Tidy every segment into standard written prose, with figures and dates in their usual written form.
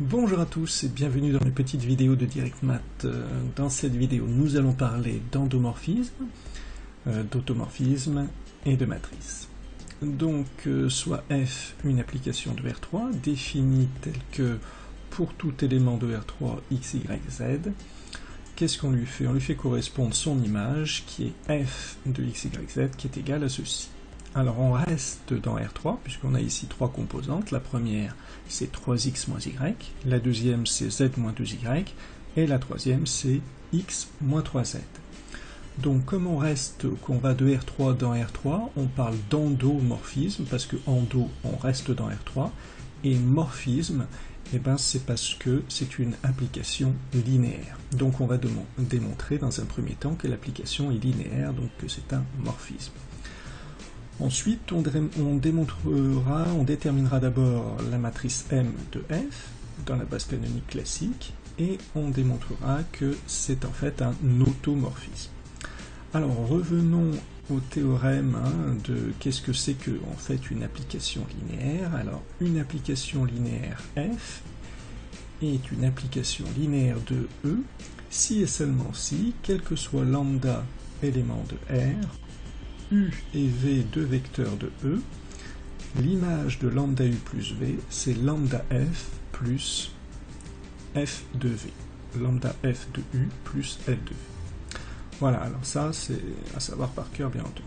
Bonjour à tous et bienvenue dans une petite vidéo de DirectMath. Dans cette vidéo, nous allons parler d'endomorphisme, d'automorphisme et de matrice. Donc, soit F, une application de R3, définie telle que pour tout élément de R3, x, y, z, qu'est-ce qu'on lui fait? On lui fait correspondre son image, qui est F de x, y, z, qui est égale à ceci. Alors on reste dans R3, puisqu'on a ici trois composantes. La première, c'est 3x moins y, la deuxième, c'est z moins 2y, et la troisième, c'est x moins 3z. Donc comme on va de R3 dans R3, on parle d'endomorphisme, parce que endo, on reste dans R3, et morphisme, eh ben, c'est parce que c'est une application linéaire. Donc on va démontrer dans un premier temps que l'application est linéaire, donc que c'est un morphisme. Ensuite, on déterminera d'abord la matrice M de F dans la base canonique classique et on démontrera que c'est en fait un automorphisme. Alors revenons au théorème de qu'est-ce que c'est que en fait une application linéaire. Alors une application linéaire F est une application linéaire de E si et seulement si, quel que soit lambda élément de R, U et V, deux vecteurs de E, l'image de lambda U plus V, c'est lambda F plus F de V. Lambda F de U plus F de V. Voilà, alors ça, c'est à savoir par cœur, bien entendu.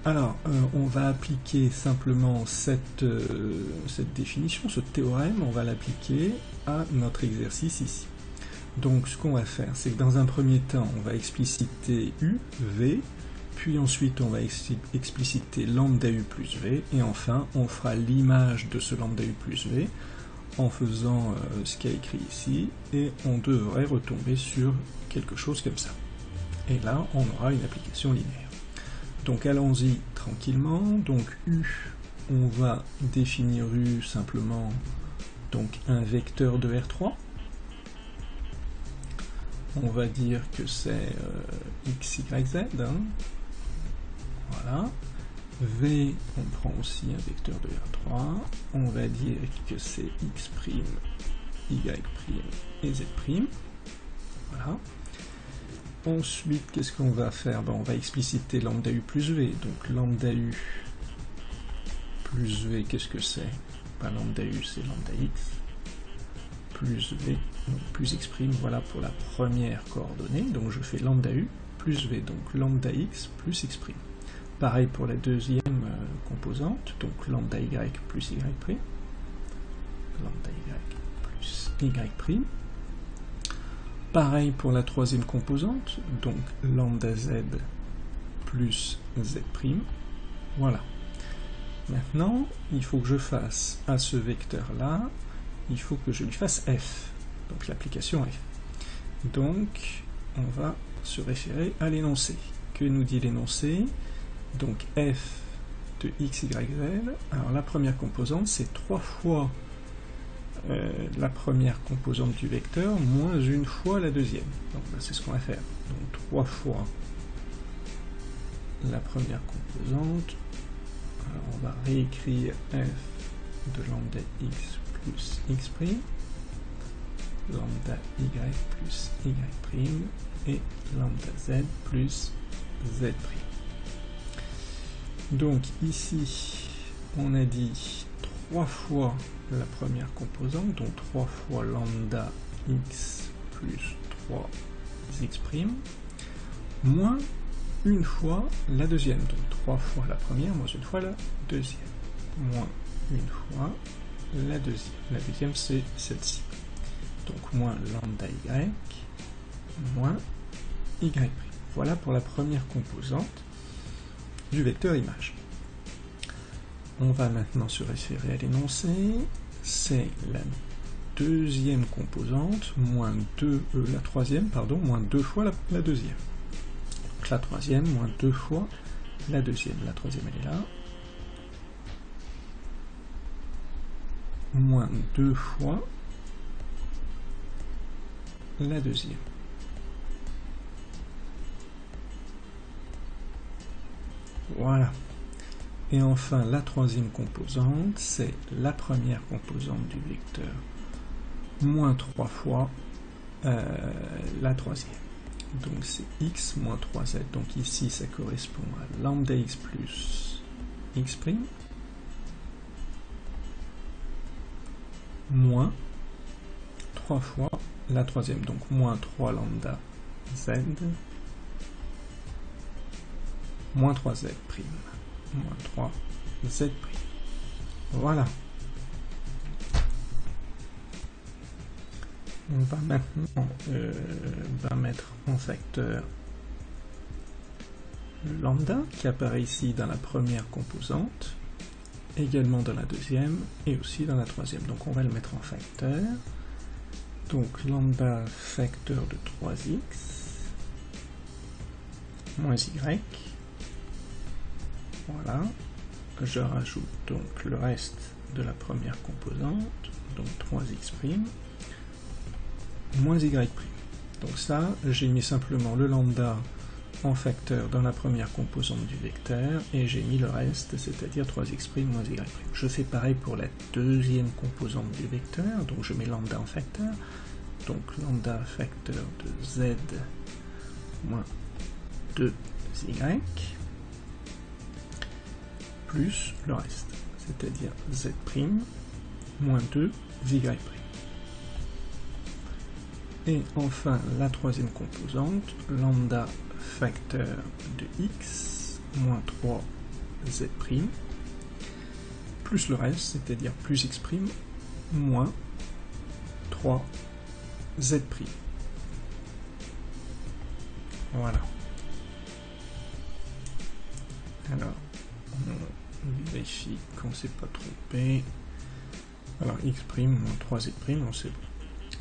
Alors, on va appliquer simplement cette définition, ce théorème, on va l'appliquer à notre exercice ici. Donc, ce qu'on va faire, c'est que dans un premier temps, on va expliciter U, V, puis ensuite on va expliciter lambda U plus V, et enfin on fera l'image de ce lambda U plus V en faisant ce qu'il y a écrit ici, et on devrait retomber sur quelque chose comme ça. Et là on aura une application linéaire. Donc allons-y tranquillement. Donc U, on va définir U simplement donc un vecteur de R3. On va dire que c'est x, y, z. Voilà. V, on prend aussi un vecteur de R3. On va dire que c'est x', y' et z'. Voilà. Ensuite, qu'est-ce qu'on va faire? On va expliciter lambda U plus V. Donc lambda U plus V, qu'est-ce que c'est? Lambda U, c'est lambda x plus V, donc plus x', voilà pour la première coordonnée. Donc je fais lambda U plus V, donc lambda x plus x'. Pareil pour la deuxième composante, donc lambda y plus y', lambda y plus y'. Pareil pour la troisième composante, donc lambda z plus z'. Voilà. Maintenant, il faut que je fasse à ce vecteur-là, il faut que je lui fasse f, donc l'application f. Donc, on va se référer à l'énoncé. Que nous dit l'énoncé? Donc f de x, y, z, alors la première composante c'est 3 fois la première composante du vecteur moins une fois la deuxième. Donc c'est ce qu'on va faire. Donc 3 fois la première composante. Alors on va réécrire f de lambda x plus x', lambda y plus y', et lambda z plus z'. Donc ici, on a dit 3 fois la première composante, donc 3 fois lambda x plus 3x', moins une fois la deuxième, donc 3 fois la première, moins une fois la deuxième, moins une fois la deuxième. La deuxième, c'est celle-ci. Donc moins lambda y, moins y'. Voilà pour la première composante du vecteur image. On va maintenant se référer à l'énoncé, c'est la deuxième composante, moins 2, la troisième, pardon, moins 2 fois la deuxième. Donc la troisième, moins 2 fois la deuxième. La troisième, elle est là. Moins 2 fois la deuxième. Voilà. Et enfin, la troisième composante, c'est la première composante du vecteur moins 3 fois la troisième. Donc c'est x moins 3z. Donc ici ça correspond à lambda x plus x' moins 3 fois la troisième. Donc moins 3 lambda z moins 3z', moins 3 z'. Voilà. On va maintenant mettre en facteur le lambda qui apparaît ici dans la première composante, également dans la deuxième et aussi dans la troisième. Donc on va le mettre en facteur. Donc lambda facteur de 3x moins y. Voilà. Je rajoute donc le reste de la première composante, donc 3x' moins y'. Donc ça, j'ai mis simplement le lambda en facteur dans la première composante du vecteur, et j'ai mis le reste, c'est-à-dire 3x' moins y'. Je fais pareil pour la deuxième composante du vecteur, donc je mets lambda en facteur, donc lambda facteur de z moins 2y, plus le reste, c'est-à-dire z' moins 2y'. Et enfin, la troisième composante, lambda facteur de x moins 3z', plus le reste, c'est-à-dire plus x' moins 3z'. Voilà. Alors, on vérifie qu'on ne s'est pas trompé. Alors, x' moins 3z', on sait.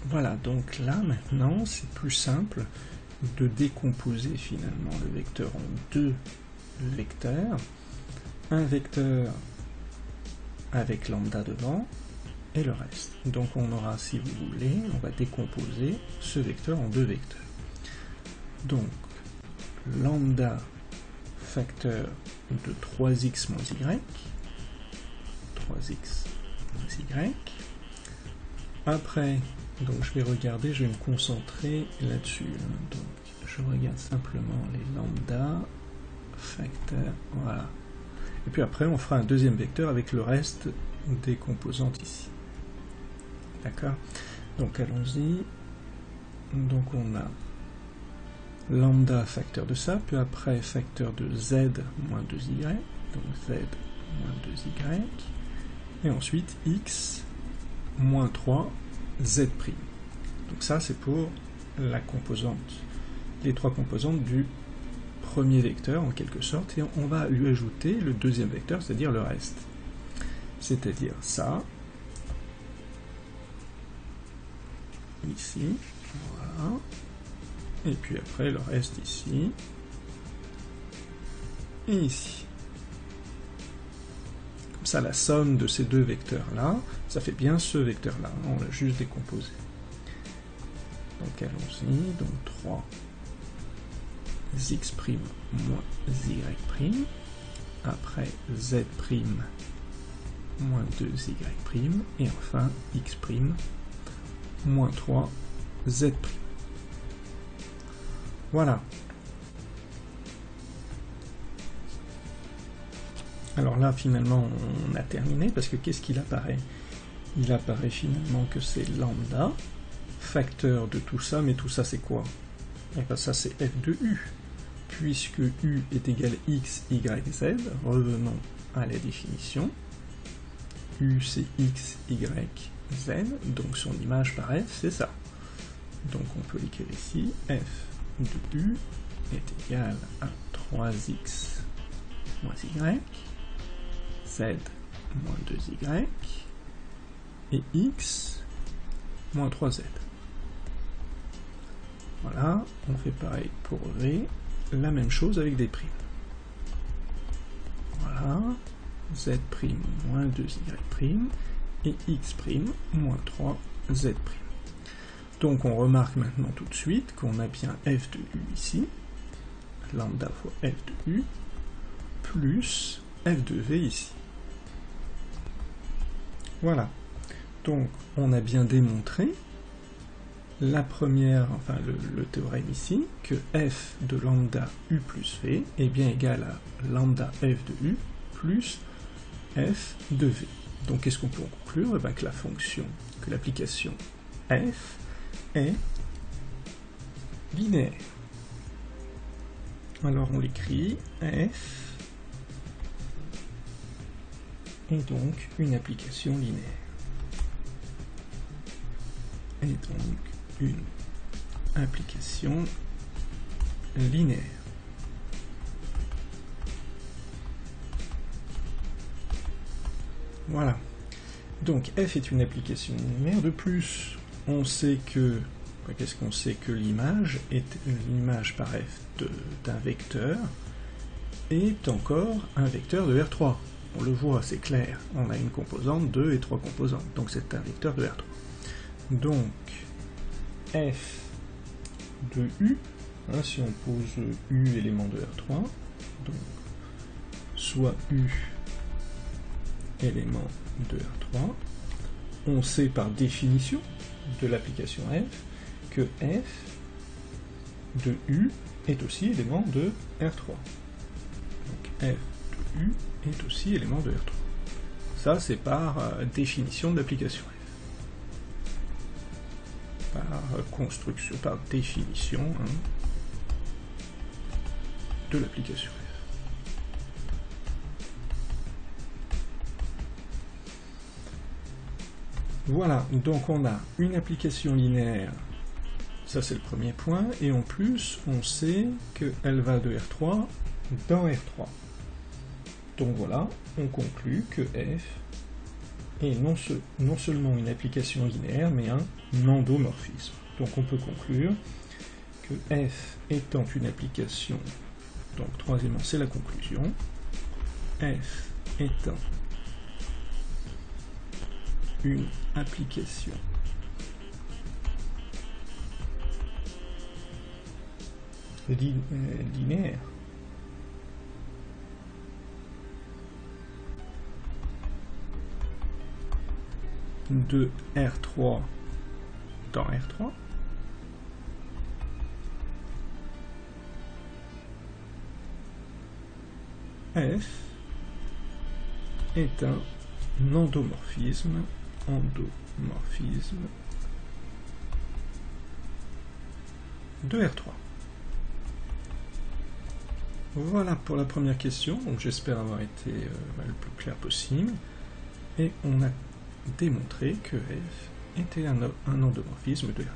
Voilà, donc là, maintenant, c'est plus simple de décomposer finalement le vecteur en deux vecteurs. Un vecteur avec lambda devant et le reste. Donc on aura, si vous voulez, on va décomposer ce vecteur en deux vecteurs. Donc, lambda facteur de 3x moins y, 3x moins y. Après, donc je vais regarder, je vais me concentrer là-dessus. Donc je regarde simplement les lambda facteurs, voilà. Et puis après, on fera un deuxième vecteur avec le reste des composantes ici. D'accord? Donc allons-y. Donc on a lambda facteur de ça, puis après facteur de z moins 2y, donc z moins 2y, et ensuite x moins 3 z'. Donc ça c'est pour la composante, les trois composantes du premier vecteur en quelque sorte, et on va lui ajouter le deuxième vecteur, c'est-à-dire le reste. C'est-à-dire ça, ici, voilà, et puis après le reste ici, et ici. Comme ça, la somme de ces deux vecteurs-là, ça fait bien ce vecteur-là, on l'a juste décomposé. Donc allons-y, donc 3 x' moins y', après z' moins 2y', et enfin x' moins 3 z'. Voilà. Alors là, finalement, on a terminé, parce que qu'est-ce qu'il apparaît? Il apparaît finalement que c'est lambda, facteur de tout ça, mais tout ça c'est quoi? Et bien ça c'est f de u, puisque u est égal x, y, z, revenons à la définition, u c'est x, y, z, donc son image par f c'est ça. Donc on peut l'écrire ici, f de u est égal à 3x moins y, z moins 2y, et x moins 3z. Voilà, on fait pareil pour v, la même chose avec des primes. Voilà, z' moins 2y' et x' moins 3z'. Donc on remarque maintenant tout de suite qu'on a bien f de u ici, lambda fois f de u, plus f de v ici. Voilà, donc on a bien démontré la première, enfin le théorème ici, que f de lambda u plus v est bien égal à lambda f de u plus f de v. Donc qu'est-ce qu'on peut en conclure? Eh bien, que la fonction, que l'application f est linéaire. Alors on l'écrit, f est donc une application linéaire. Et donc une application linéaire. Voilà. Donc f est une application linéaire. De plus, on sait que qu'est-ce qu'on sait? Que l'image est l'image par f d'un vecteur est encore un vecteur de R3. On le voit, c'est clair. On a une composante, 2 et 3 composantes. Donc c'est un vecteur de R3. Donc f de u, hein, si on pose u élément de R3, donc soit u élément de R3, on sait par définition de l'application f que f de u est aussi élément de R3. Donc f de u est aussi élément de R3. Ça, c'est par définition de l'application f. Par construction, par définition de l'application f. Voilà, donc on a une application linéaire, ça c'est le premier point, et en plus on sait qu'elle va de R3 dans R3. Donc voilà, on conclut que f est non seulement une application linéaire, mais un endomorphisme. Donc on peut conclure que f étant une application, donc troisièmement c'est la conclusion, f étant une application linéaire de R3 dans R3, f est un endomorphisme de R3. Voilà pour la première question, donc j'espère avoir été le plus clair possible, et on a démontré que f était un endomorphisme de R3.